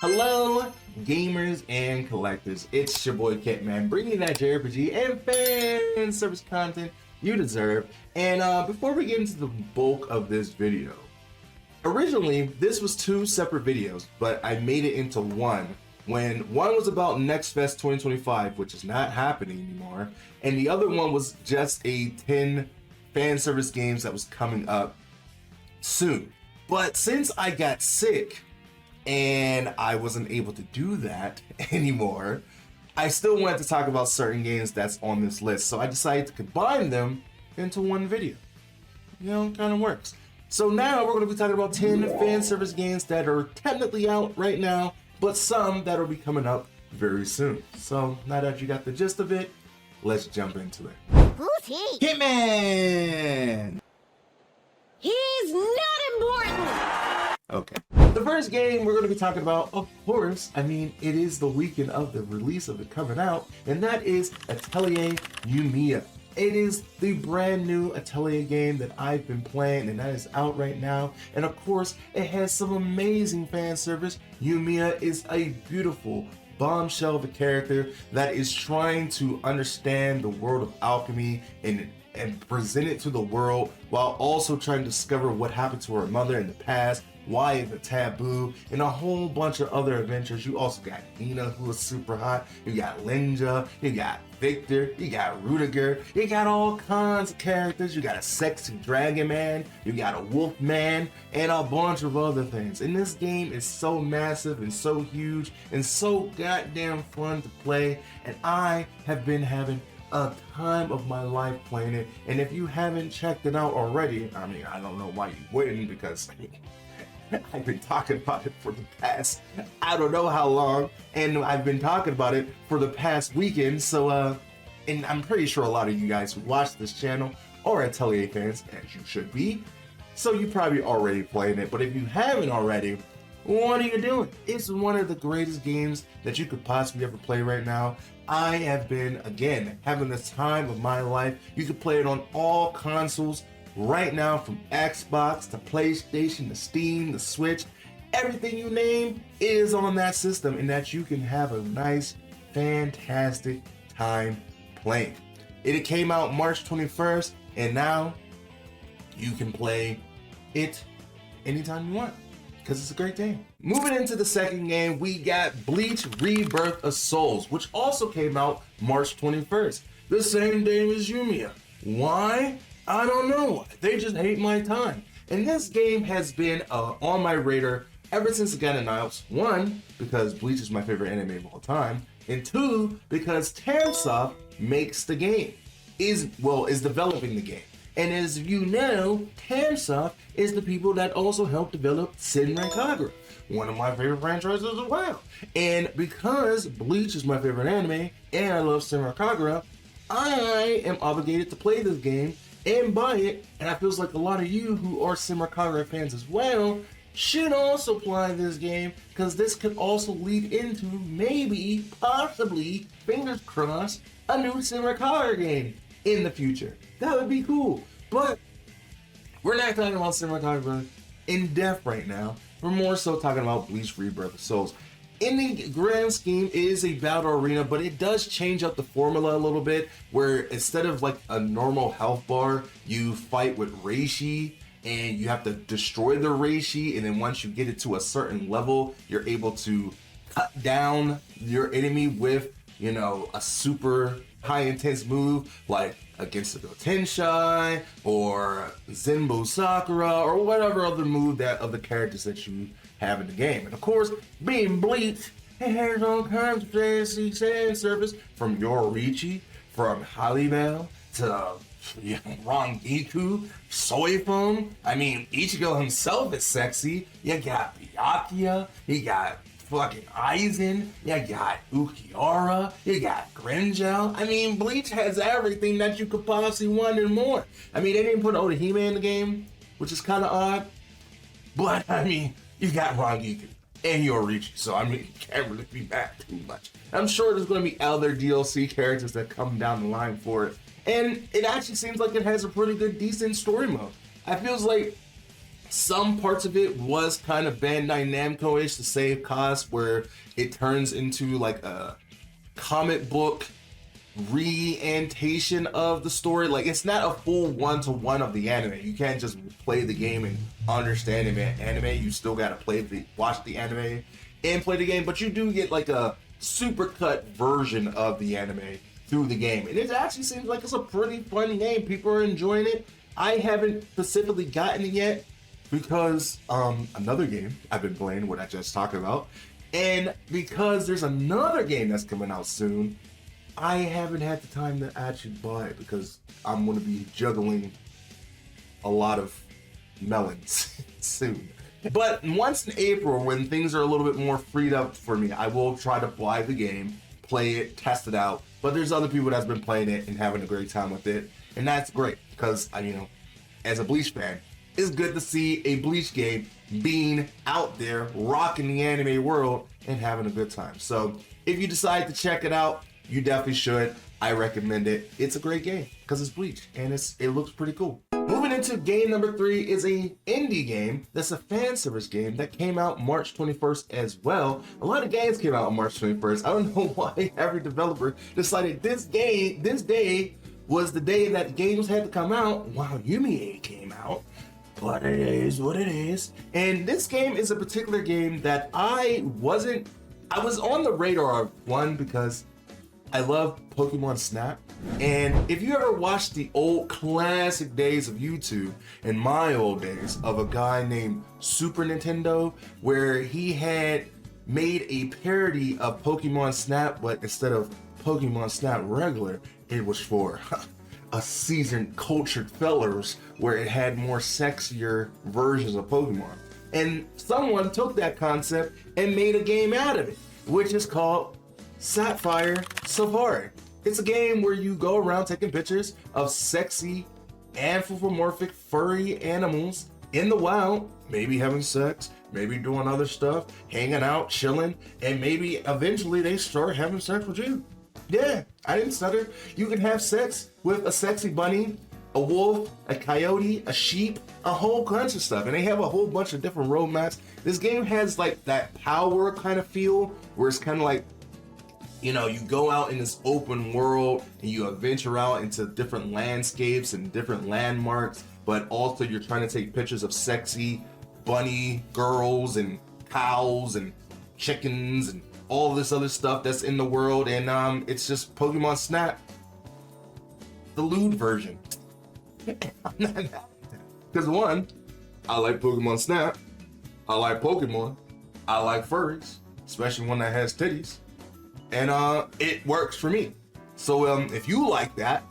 Hello, gamers and collectors. It's your boy Kentman, bringing you that JRPG and fan service content you deserve. And before we get into the bulk of this video, originally this was two separate videos, but I made it into one. When one was about Next Fest 2025, which is not happening anymore, and the other one was just a 10 fan service games that was coming up soon. But since I got sick and I wasn't able to do that anymore, I still wanted to talk about certain games that's on this list. So I decided to combine them into one video. You know, kind of works. So now we're going to be talking about 10 fan service games that are technically out right now, but some that will be coming up very soon. So now that you got the gist of it, let's jump into it. Who's he? Hitman! He's not important! Okay. The first game we're going to be talking about, of course, it is the weekend of the release of it coming out, and that is Atelier Yumia. It is the brand new Atelier game that I've been playing, and that is out right now. And of course, it has some amazing fan service. Yumia is a beautiful bombshell of a character that is trying to understand the world of alchemy and present it to the world, while also trying to discover what happened to her mother in the past, why is it taboo, and a whole bunch of other adventures. You also got Nina, who is super hot. You got Linja, you got Victor, you got Rudiger, you got all kinds of characters. You got a sexy dragon man, you got a wolf man, and a bunch of other things. And this game is so massive and so huge and so goddamn fun to play, and I have been having a time of my life playing it. And if you haven't checked it out already, I don't know why you wouldn't, because I've been talking about it for the past, I don't know how long, and I've been talking about it for the past weekend. So, and I'm pretty sure a lot of you guys who watch this channel are Atelier fans, as you should be. So you probably already playing it, but if you haven't already, what are you doing? It's one of the greatest games that you could possibly ever play right now. I have been, again, having the time of my life. You can play it on all consoles right now, from Xbox to PlayStation to Steam to Switch. Everything you name is on that system, and that you can have a nice, fantastic time playing. It came out March 21st, and now you can play it anytime you want, because it's a great game. Moving into the second game, we got Bleach Rebirth of Souls, which also came out March 21st, the same day as Yumia. Why? I don't know. They just hate my time. And this game has been on my radar ever since it got announced. One, because Bleach is my favorite anime of all time, and two, because Tamsoft makes the game, is developing the game. And as you know, Tamsoft is the people that also helped develop Senran Kagura, one of my favorite franchises as well. And because Bleach is my favorite anime, and I love Senran Kagura, I am obligated to play this game and buy it. And I feels like a lot of you who are Senran Kagura fans as well should also play this game, because this could also lead into maybe, possibly, fingers crossed, a new Senran Kagura game in the future. That would be cool. But we're not talking about Senran Kagura in depth right now. We're more so talking about Bleach Rebirth of Souls. In the grand scheme, it is a battle arena, but it does change up the formula a little bit, where instead of like a normal health bar, you fight with Reishi, and you have to destroy the Reishi, and then once you get it to a certain level, you're able to cut down your enemy with, a super high intense move, like against the Tensai or Zenbo Sakura, or whatever other move that of the characters that you have in the game. And of course, being Bleach, it has all kinds of fancy fan service, from Yoriichi, from Haribel to Rangiku, Soifun. Ichigo himself is sexy. You got Byakuya, you got fucking Aizen, you got Ukiara, you got Grangel. Bleach has everything that you could possibly want and more. They didn't put Orihime in the game, which is kind of odd, but you got Rangiku and Yoriichi, so you can't really be mad too much. I'm sure there's going to be other DLC characters that come down the line for it, and it actually seems like it has a pretty good, decent story mode. I feels like Some parts of it was kind of Bandai Namco-ish to save costs, where it turns into like a comic book re-antation of the story. Like, it's not a full one-to-one of the anime. You can't just play the game and understand anime. You still gotta watch the anime and play the game, but you do get like a supercut version of the anime through the game. And it actually seems like it's a pretty fun game. People are enjoying it. I haven't specifically gotten it yet because another game I've been playing, what I just talked about, and because there's another game that's coming out soon, I haven't had the time to actually buy it because I'm going to be juggling a lot of melons soon. But once in April, when things are a little bit more freed up for me, I will try to buy the game, play it, test it out. But there's other people that's been playing it and having a great time with it, and that's great because, as a Bleach fan, it's good to see a Bleach game being out there, rocking the anime world and having a good time. So if you decide to check it out, you definitely should. I recommend it. It's a great game because it's Bleach and it looks pretty cool. Moving into game number 3 is a indie game that's a fan service game that came out March 21st as well. A lot of games came out on March 21st. I don't know why every developer decided this day was the day that games had to come out while Yumia came out. But it is what it is. And this game is a particular game that I was on the radar of, one, because I love Pokemon Snap. And if you ever watched the old classic days of YouTube, in my old days, of a guy named Super Nintendo, where he had made a parody of Pokemon Snap, but instead of Pokemon Snap regular, it was for a seasoned, cultured fellers, where it had more sexier versions of Pokemon. And someone took that concept and made a game out of it, which is called Sapphire Safari. It's a game where you go around taking pictures of sexy, anthropomorphic, furry animals in the wild, maybe having sex, maybe doing other stuff, hanging out, chilling, and maybe eventually they start having sex with you. Yeah, I didn't stutter. You can have sex with a sexy bunny, a wolf, a coyote, a sheep, a whole bunch of stuff. And they have a whole bunch of different roadmaps. This game has like that power kind of feel, where it's kind of like, you go out in this open world and you adventure out into different landscapes and different landmarks, but also you're trying to take pictures of sexy bunny girls and cows and chickens and all this other stuff that's in the world. And it's just Pokemon Snap, the lewd version. Because one, I like Pokemon Snap, I like Pokemon, I like furries, especially one that has titties. And it works for me. So if you like that,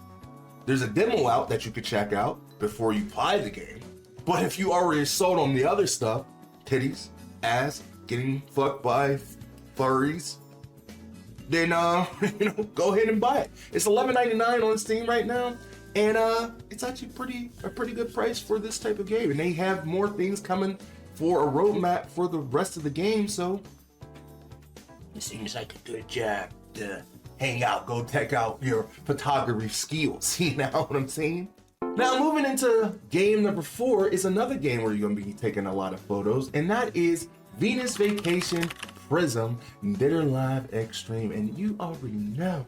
there's a demo out that you could check out before you buy the game. But if you already sold on the other stuff, titties, ass, getting fucked by furries, then go ahead and buy it. It's $11.99 on Steam right now, and it's actually a pretty good price for this type of game. And they have more things coming for a roadmap for the rest of the game, so it seems like a good job to hang out, go check out your photography skills. You know what I'm saying? Now, moving into game number 4 is another game where you're going to be taking a lot of photos, and that is Venus Vacation Prism Bitter Live Extreme. And you already know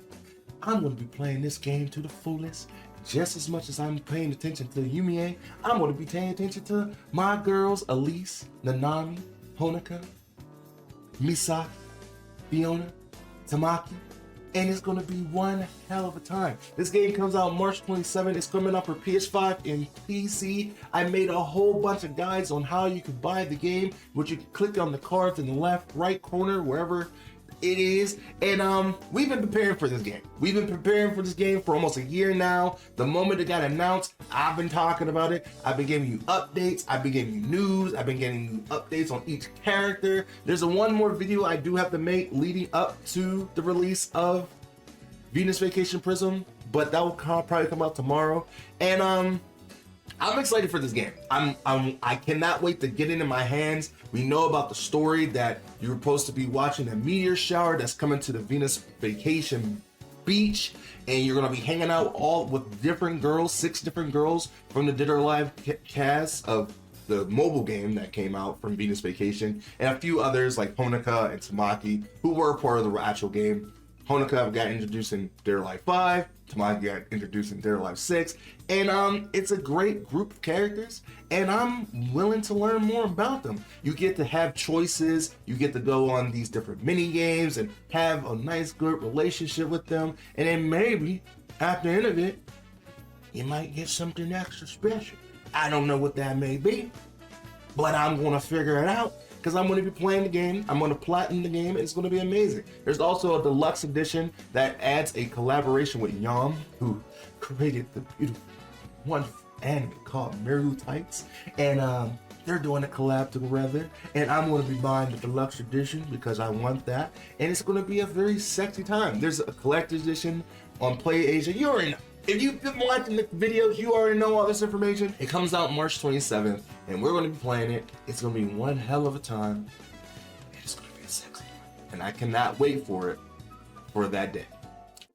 I'm going to be playing this game to the fullest. Just as much as I'm paying attention to Yumia, I'm going to be paying attention to my girls, Elise, Nanami, Honoka, Misaki, Fiona, Tamaki, and it's going to be one hell of a time. This game comes out March 27th. It's coming out for PS5 and PC. I made a whole bunch of guides on how you can buy the game, which you can click on the cards in the left, right corner, wherever it is. And we've been preparing for this game. We've been preparing for this game for almost a year now. The moment it got announced, I've been talking about it. I've been giving you updates. I've been giving you news. I've been getting you updates on each character. There's one more video I do have to make leading up to the release of Venus Vacation Prism, but that will probably come out tomorrow. And I'm excited for this game. I cannot wait to get it in my hands. We know about the story that you're supposed to be watching a meteor shower that's coming to the Venus Vacation Beach, and you're gonna be hanging out all with different girls, 6 different girls from the Bitter Live cast of the mobile game that came out from Venus Vacation, and a few others like Honoka and Tamaki, who were part of the actual game. Honoka got introduced in Dead or Alive 5, Tamaki got introduced in Dead or Alive 6, and it's a great group of characters, and I'm willing to learn more about them. You get to have choices, you get to go on these different mini games and have a nice good relationship with them, and then maybe at the end of it, you might get something extra special. I don't know what that may be, but I'm gonna figure it out because I'm gonna be playing the game. I'm gonna platinum the game. It's gonna be amazing. There's also a deluxe edition that adds a collaboration with Yum, who created the beautiful, wonderful anime called Miru Tights, and they're doing a collab together, and I'm gonna be buying the deluxe edition because I want that, and it's gonna be a very sexy time. There's a collector's edition on Play Asia. You already know. If you've been watching the videos, you already know all this information. It comes out March 27th, and we're going to be playing it. It's going to be one hell of a time, and it's going to be a sexy one. And I cannot wait for that day.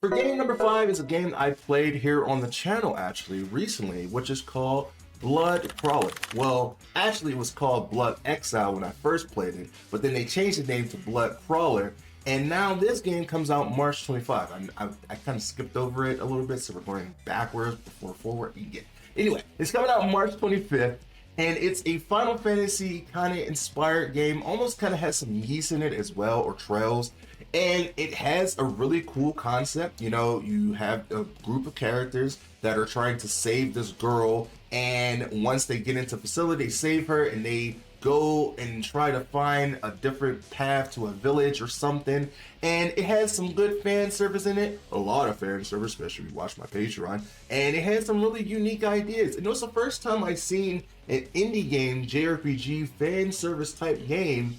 For game number 5 is a game I played here on the channel actually recently, which is called Blood Crawler. Well, actually it was called Blood Exile when I first played it, but then they changed the name to Blood Crawler. And now this game comes out March 25. I kind of skipped over it a little bit, so we're going backwards before forward. Yeah. Anyway, it's coming out March 25th, and it's a Final Fantasy kind of inspired game. Almost kind of has some Ys in it as well, or Trails. And it has a really cool concept. You know, you have a group of characters that are trying to save this girl, and once they get into facility, they save her, and they go and try to find a different path to a village or something. And it has some good fan service in it, a lot of fan service, especially if you watch my Patreon, and it has some really unique ideas. And it was the first time I've seen an indie game, JRPG fan service type game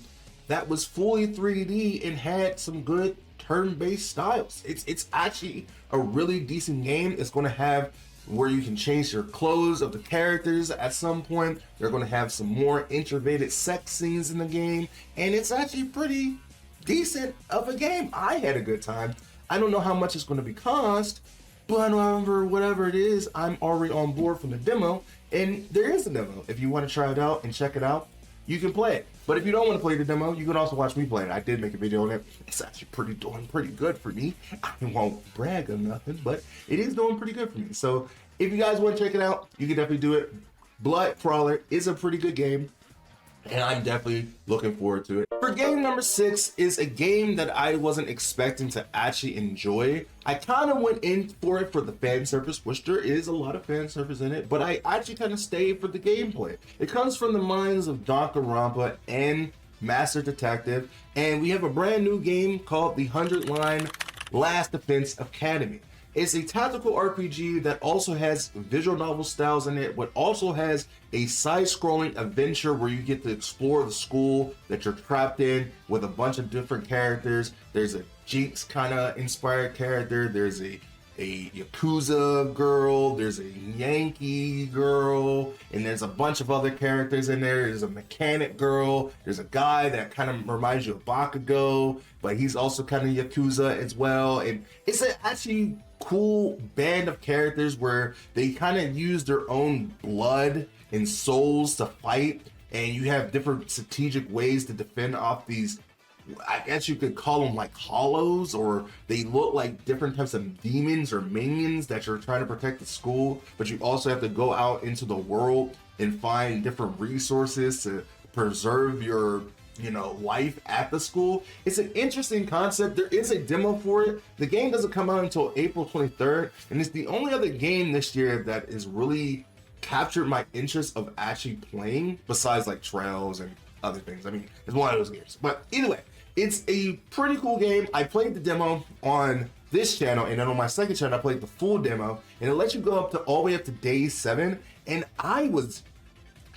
that was fully 3D and had some good turn-based styles. It's actually a really decent game. It's going to have where you can change your clothes of the characters at some point. They're going to have some more introverted sex scenes in the game, and it's actually pretty decent of a game. I had a good time. I don't know how much it's going to be cost, but whatever it is, I'm already on board from the demo, and there is a demo. If you want to try it out and check it out, you can play it. But if you don't want to play the demo, you can also watch me play it. I did make a video on it. It's actually doing pretty good for me. I won't brag or nothing, but it is doing pretty good for me. So if you guys want to check it out, you can definitely do it. Blood Crawler is a pretty good game, and I'm definitely looking forward to it. For game number 6 is a game that I wasn't expecting to actually enjoy. I kind of went in for it for the fan service, which there is a lot of fan service in it, but I actually kind of stayed for the gameplay. It comes from the minds of Danganronpa and Master Detective, and we have a brand new game called the 100-Line Last Defense Academy. It's a tactical RPG that also has visual novel styles in it, but also has a side-scrolling adventure where you get to explore the school that you're trapped in with a bunch of different characters. There's a Jinx kind of inspired character. There's a Yakuza girl. There's a Yankee girl. And there's a bunch of other characters in there. There's a mechanic girl. There's a guy that kind of reminds you of Bakugo, but he's also kind of Yakuza as well. And it's actually cool band of characters where they kind of use their own blood and souls to fight, and you have different strategic ways to defend off these, I guess you could call them like hollows, or they look like different types of demons or minions that you're trying to protect the school, but you also have to go out into the world and find different resources to preserve your life at the school. It's an interesting concept. There is a demo for it. The game doesn't come out until April 23rd, and it's the only other game this year that has really captured my interest of actually playing, besides like Trails and other things. I mean, it's one of those games. But anyway, it's a pretty cool game. I played the demo on this channel, and then on my second channel I played the full demo, and it lets you go up to all the way up to day 7, and I was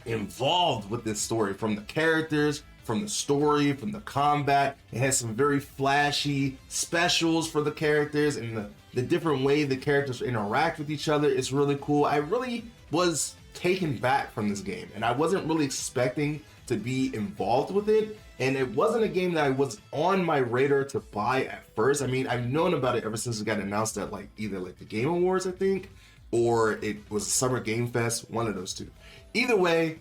involved with this story, from the characters, from the story, from the combat. It has some very flashy specials for the characters, and the different way the characters interact with each other is really cool. I really was taken back from this game, and I wasn't really expecting to be involved with it, and it wasn't a game that I was on my radar to buy at first. I mean, I've known about it ever since it got announced at either the Game Awards, I think, or it was Summer Game Fest, one of those two. Either way,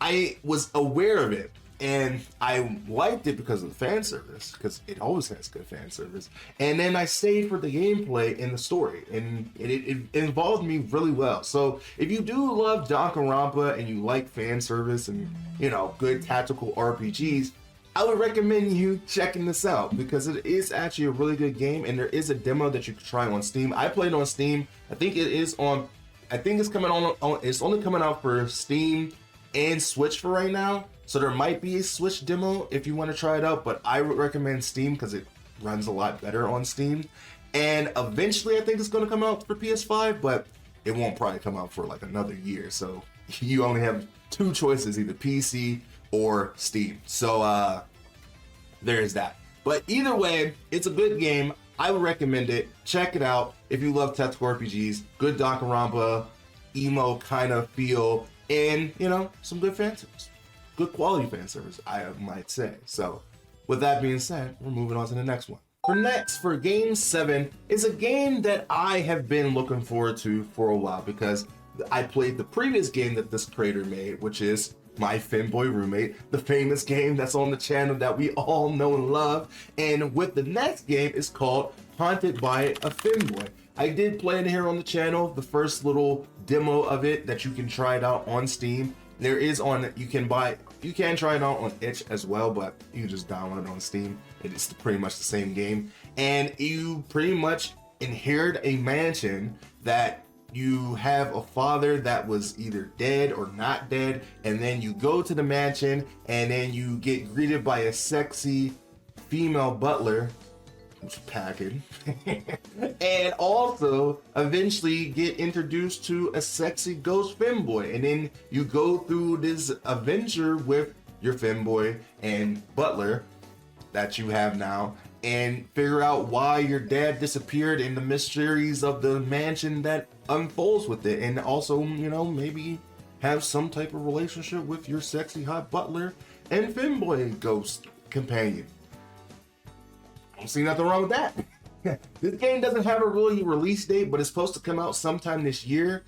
I was aware of it, and I liked it because of the fan service, because it always has good fan service. And then I stayed for the gameplay and the story, and it involved me really well. So if you do love Danganronpa and you like fan service and, you know, good tactical RPGs, I would recommend you checking this out, because it is actually a really good game, and there is a demo that you can try on Steam. I played it on Steam. I think it's coming on, it's only coming out for Steam and Switch for right now. So there might be a Switch demo if you want to try it out, but I would recommend Steam because it runs a lot better on Steam. And eventually I think it's going to come out for PS5, but it won't probably come out for like another year. So you only have two choices, either PC or Steam. So there's that. But either way, it's a good game. I would recommend it. Check it out if you love tactical RPGs. Good Danganronpa, emo kind of feel, and, you know, some good fan service. Good quality fan service, I might say. So with that being said, we're moving on to the next one. For game 7 is a game that I have been looking forward to for a while, because I played the previous game that this creator made, which is My Femboy Roommate, the famous game that's on the channel that we all know and love. And with the next game, it's called Haunted by a Femboy. I did play it here on the channel, the first little demo of it that you can try it out on Steam. There is on, you can try it out on itch as well, but you can just download it on Steam. It is pretty much the same game. And you pretty much inherit a mansion that you have a father that was either dead or not dead, and then you go to the mansion and then you get greeted by a sexy female butler, which is packing, and also eventually get introduced to a sexy ghost femboy, and then you go through this adventure with your femboy and butler that you have now, and figure out why your dad disappeared and the mysteries of the mansion that unfolds with it, and also, you know, maybe have some type of relationship with your sexy hot butler and femboy ghost companion. I don't see nothing wrong with that. This game doesn't have a really release date, but it's supposed to come out sometime this year.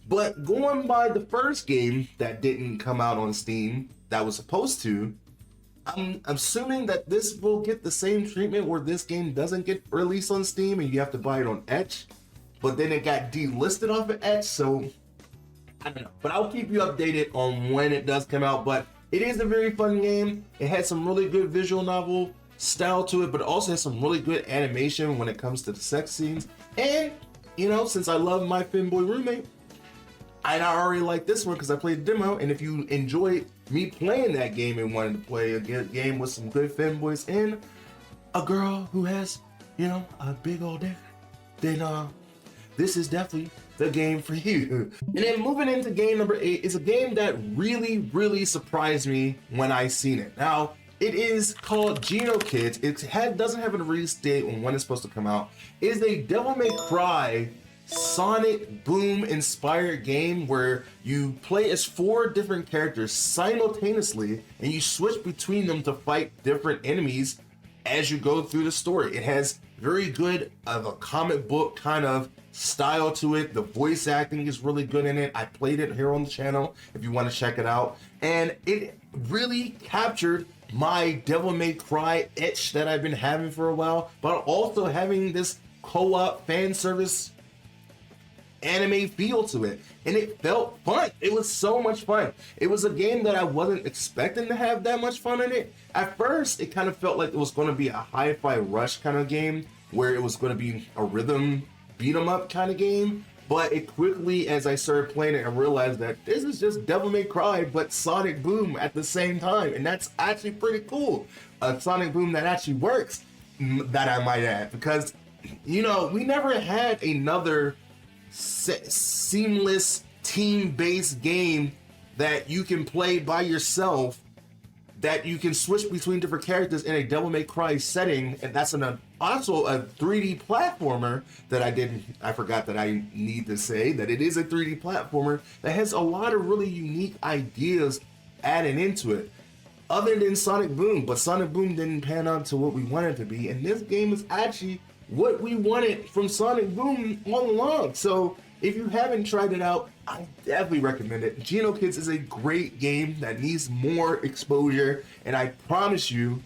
But going by the first game that didn't come out on Steam that was supposed to, I'm assuming that this will get the same treatment where this game doesn't get released on Steam and you have to buy it on Etch, but then it got delisted off of Etch, so I don't know. But I'll keep you updated on when it does come out. But it is a very fun game. It has some really good visual novel style to it, but it also has some really good animation when it comes to the sex scenes. And, you know, since I love My Femboy Roommate, I already like this one because I played the demo, and if you enjoyed me playing that game and wanted to play a good game with some good femboys and a girl who has, you know, a big old dick, then this is definitely the game for you. And then moving into game number 8 is a game that really surprised me when I seen it. Now, it is called Geno Kids. It doesn't have a release date on when it's supposed to come out. It is a Devil May Cry Sonic Boom inspired game where you play as 4 different characters simultaneously, and you switch between them to fight different enemies as you go through the story. It has very good of a comic book kind of style to it. The voice acting is really good in it. I played it here on the channel if you want to check it out, and it really captured my Devil May Cry itch that I've been having for a while, but also having this co-op fan service anime feel to it, and it felt fun. It was so much fun. It was a game that I wasn't expecting to have that much fun in it. At first, it kind of felt like it was going to be a hi-fi rush kind of game where it was going to be a rhythm beat 'em up kind of game, but it quickly, as I started playing it, I realized that this is just Devil May Cry but Sonic Boom at the same time, and that's actually pretty cool. A Sonic Boom that actually works, that I might add, because, you know, we never had another seamless team-based game that you can play by yourself, that you can switch between different characters in a Devil May Cry setting, and that's also a 3D platformer that I forgot that I need to say that it is a 3D platformer that has a lot of really unique ideas added into it, other than Sonic Boom. But Sonic Boom didn't pan out to what we wanted it to be, and this game is actually what we wanted from Sonic Boom all along. So if you haven't tried it out, I definitely recommend it. Geno Kids is a great game that needs more exposure, and I promise you,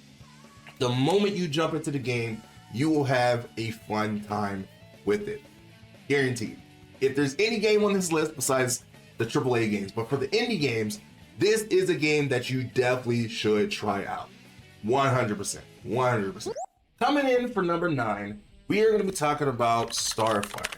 the moment you jump into the game, you will have a fun time with it. Guaranteed. If there's any game on this list besides the AAA games, but for the indie games, this is a game that you definitely should try out. 100%. 100%. Coming in for number 9, we are going to be talking about Starfire.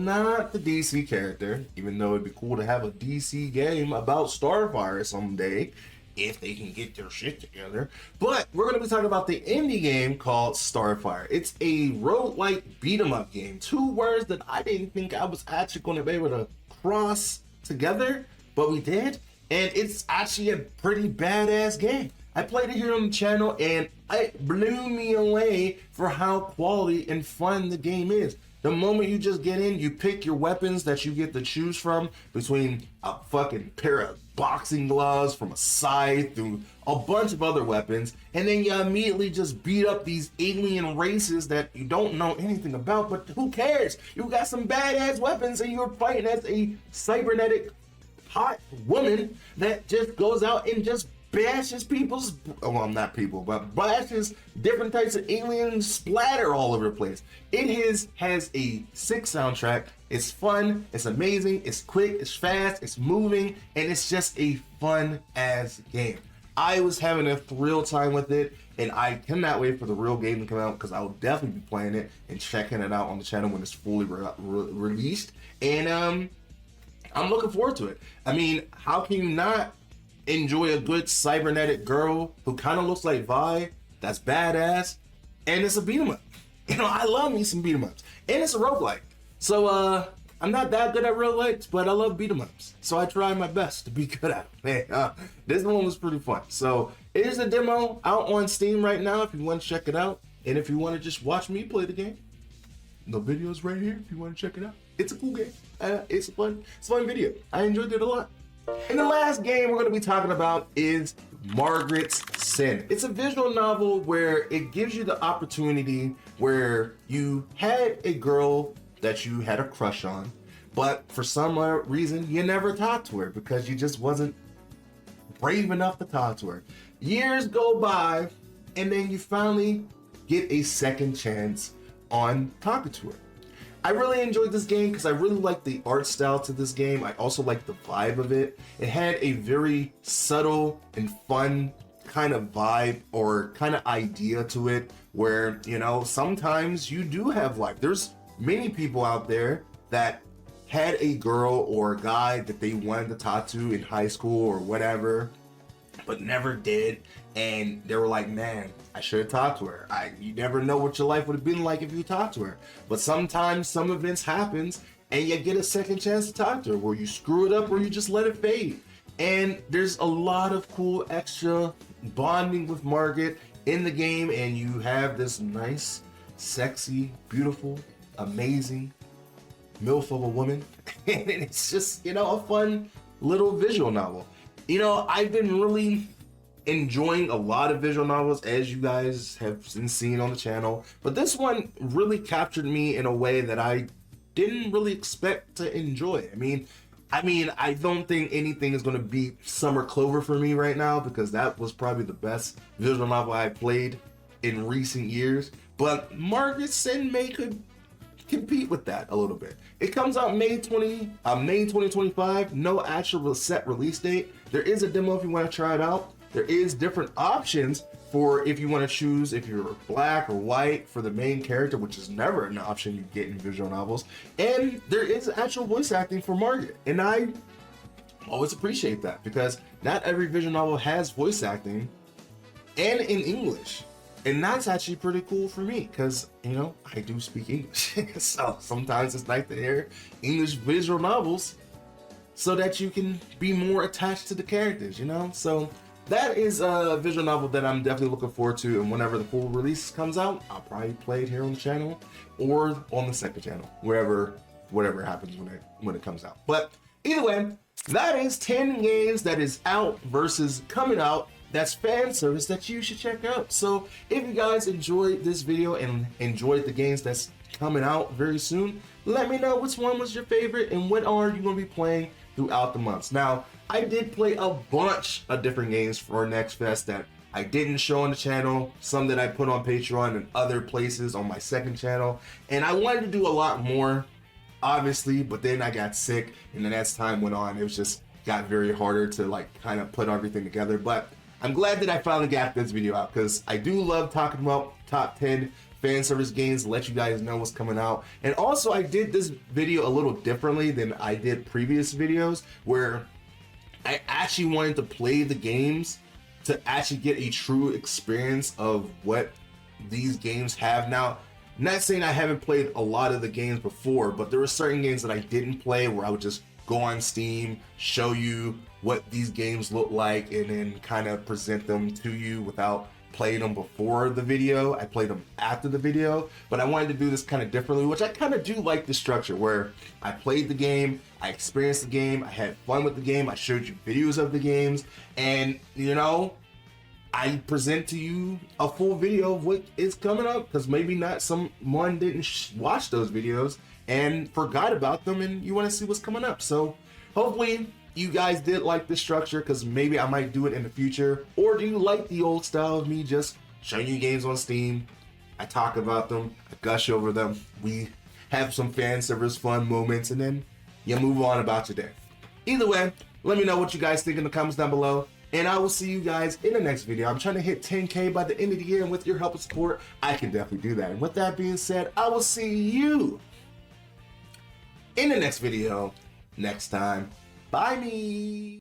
Not the DC character, even though it'd be cool to have a DC game about Starfire someday, if they can get their shit together. But we're going to be talking about the indie game called Starfire. It's a roguelike beat 'em up game. 2 words that I didn't think I was actually going to be able to cross together, but we did. And it's actually a pretty badass game. I played it here on the channel and it blew me away for how quality and fun the game is. The moment you just get in, you pick your weapons that you get to choose from between a fucking pair of boxing gloves, from a scythe, through a bunch of other weapons, and then you immediately just beat up these alien races that you don't know anything about, but who cares? You got some badass weapons and you're fighting as a cybernetic hot woman that just goes out and just bashes people's, well, not people, but bashes different types of aliens splatter all over the place. It has a sick soundtrack. It's fun, it's amazing, it's quick, it's fast, it's moving, and it's just a fun ass game. I was having a thrill time with it, and I cannot wait for the real game to come out, because I will definitely be playing it and checking it out on the channel when it's fully released. And I'm looking forward to it. I mean, how can you not enjoy a good cybernetic girl who kind of looks like Vi, that's badass, and it's a beat 'em up. You know, I love me some beat 'em ups, and it's a roguelike. So I'm not that good at roguelikes, but I love beat 'em ups, so I try my best to be good at it. Man, this one was pretty fun. So it is a demo out on Steam right now if you want to check it out, and if you want to just watch me play the game, the video's right here if you want to check it out. It's a cool game. It's a fun video. I enjoyed it a lot. And the last game we're going to be talking about is Margaret's Sin. It's a visual novel where it gives you the opportunity where you had a girl that you had a crush on, but for some reason you never talked to her because you just wasn't brave enough to talk to her. Years go by, and then you finally get a second chance on talking to her. I really enjoyed this game because I really like the art style to this game. I also like the vibe of it. It had a very subtle and fun kind of vibe or kind of idea to it where, you know, sometimes you do have life. There's many people out there that had a girl or a guy that they wanted to talk to in high school or whatever, but never did. And they were like, man, I should have talked to her. You never know what your life would have been like if you talked to her. But sometimes some events happens and you get a second chance to talk to her, where you screw it up or you just let it fade. And there's a lot of cool extra bonding with Margaret in the game, and you have this nice, sexy, beautiful, amazing MILF of a woman. And it's just, you know, a fun little visual novel. You know, I've been really enjoying a lot of visual novels, as you guys have seen on the channel, but this one really captured me in a way that I didn't really expect to enjoy. I mean, I don't think anything is going to beat Summer Clover for me right now, because that was probably the best visual novel I played in recent years, but Margaret's Sin could compete with that a little bit. It comes out May 2025, no actual set release date. There is a demo if you want to try it out. There is different options for if you want to choose if you're black or white for the main character, which is never an option you get in visual novels. And there is actual voice acting for Margaret. And I always appreciate that, because not every visual novel has voice acting and in English. And that's actually pretty cool for me because, you know, I do speak English. So sometimes it's nice to hear English visual novels so that you can be more attached to the characters, you know? So that is a visual novel that I'm definitely looking forward to, and whenever the full release comes out, I'll probably play it here on the channel or on the second channel, whatever happens when it comes out. But either way, that is 10 games that is out versus coming out that's fan service that you should check out. So if you guys enjoyed this video and enjoyed the games that's coming out very soon, let me know which one was your favorite and what are you going to be playing throughout the months. Now, I did play a bunch of different games for Next Fest that I didn't show on the channel, some that I put on Patreon and other places on my second channel, and I wanted to do a lot more, obviously, but then I got sick, and then as time went on, it was just got very harder to like kind of put everything together. But I'm glad that I finally got this video out, because I do love talking about top 10 fan service games, let you guys know what's coming out. And also, I did this video a little differently than I did previous videos, where I actually wanted to play the games to actually get a true experience of what these games have. Now, not saying I haven't played a lot of the games before, but there were certain games that I didn't play where I would just go on Steam, show you what these games look like, and then kind of present them to you without playing them before the video. I played them after the video, but I wanted to do this kind of differently, which I kind of do like the structure where I played the game, I experienced the game, I had fun with the game, I showed you videos of the games, and you know, I present to you a full video of what is coming up, because maybe not someone didn't watch those videos and forgot about them and you want to see what's coming up. So hopefully you guys did like this structure, because maybe I might do it in the future. Or do you like the old style of me just showing you games on Steam? I talk about them, I gush over them, we have some fan service fun moments, and then you move on about your day. Either way, let me know what you guys think in the comments down below, and I will see you guys in the next video. I'm trying to hit 10K by the end of the year, and with your help and support, I can definitely do that. And with that being said, I will see you in the next video next time. Bye me.